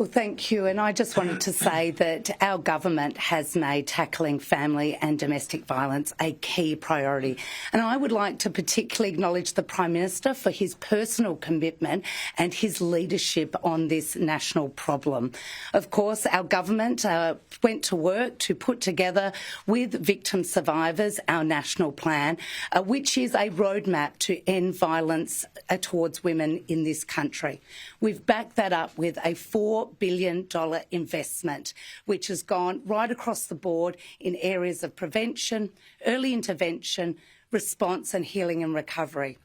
Well, thank you. And I just wanted to say that our government has made tackling family and domestic violence a key priority. And I would like to particularly acknowledge the Prime Minister for his personal commitment and his leadership on this national problem. Of course, our government went to work to put together with victim survivors our national plan, which is a roadmap to end violence towards women in this country. We've backed that up with a $4 billion investment, which has gone right across the board in areas of prevention, early intervention, response and healing and recovery.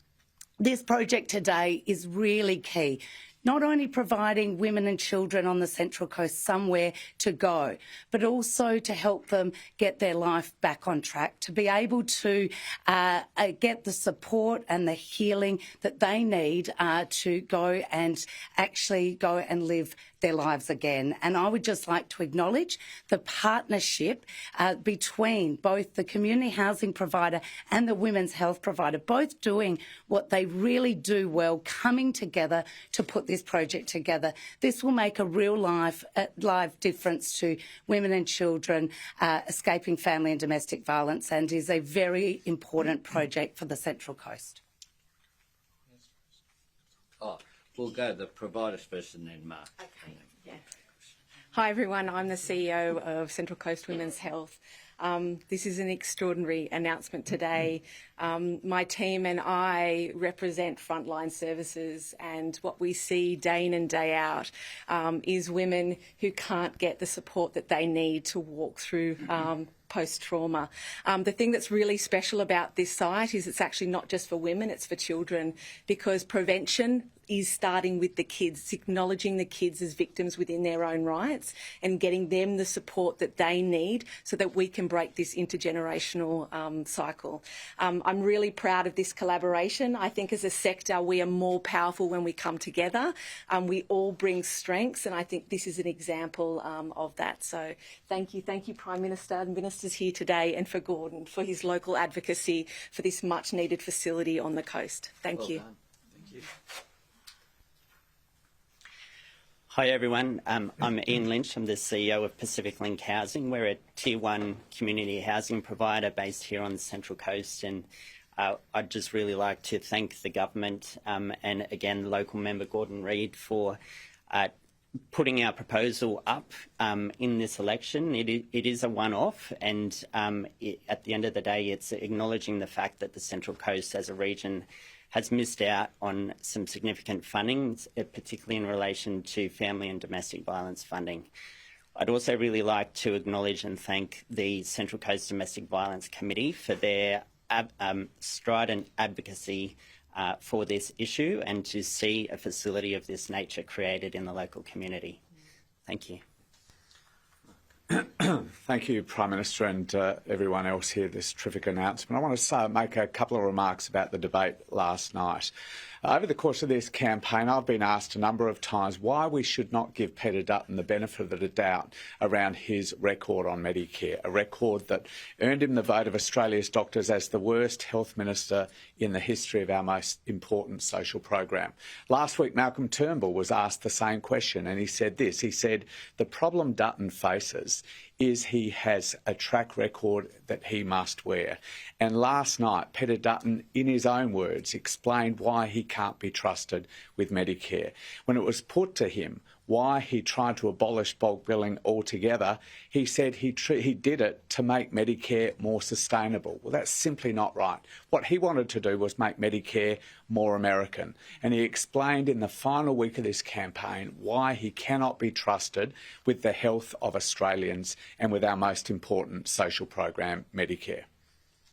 This project today is really key, not only providing women and children on the Central Coast somewhere to go, but also to help them get their life back on track, to be able to get the support and the healing that they need to go and live their lives again. And I would just like to acknowledge the partnership between both the community housing provider and the women's health provider, both doing what they really do well, coming together to put this project together. This will make a real life difference to women and children escaping family and domestic violence, and is a very important project for the Central Coast. We'll go to the providers first and then Mark. Okay. Yeah. Hi everyone, I'm the CEO of Central Coast Women's Health. This is an extraordinary announcement today. My team and I represent frontline services, and what we see day in and day out is women who can't get the support that they need to walk through post-trauma. The thing that's really special about this site is it's actually not just for women, it's for children, because prevention is starting with the kids. It's acknowledging the kids as victims within their own rights and getting them the support that they need so that we can break this intergenerational cycle. I'm really proud of this collaboration. I think as a sector we are more powerful when we come together. We all bring strengths, and I think this is an example of that. So thank you Prime Minister and Ministers here today, and for Gordon for his local advocacy for this much needed facility on the coast. Thank you. Thank you. Hi everyone, I'm Ian Lynch. I'm the CEO of Pacific Link Housing. We're a Tier 1 community housing provider based here on the Central Coast, and I'd just really like to thank the government and again local member Gordon Reid for putting our proposal up in this election. It is a one-off, and at the end of the day it's acknowledging the fact that the Central Coast as a region has missed out on some significant funding, particularly in relation to family and domestic violence funding. I'd also really like to acknowledge and thank the Central Coast Domestic Violence Committee for their strident advocacy for this issue, and to see a facility of this nature created in the local community. Thank you. Thank you, Prime Minister, and everyone else here, this terrific announcement. I want to make a couple of remarks about the debate last night. Over the course of this campaign, I've been asked a number of times why we should not give Peter Dutton the benefit of the doubt around his record on Medicare, a record that earned him the vote of Australia's doctors as the worst health minister in the history of our most important social program. Last week, Malcolm Turnbull was asked the same question, and he said this. He said, the problem Dutton faces is he has a track record that he must wear. And last night, Peter Dutton, in his own words, explained why he can't be trusted with Medicare. When it was put to him why he tried to abolish bulk billing altogether, he said he did it to make Medicare more sustainable. Well, that's simply not right. What he wanted to do was make Medicare more American. And he explained in the final week of this campaign why he cannot be trusted with the health of Australians and with our most important social program, Medicare.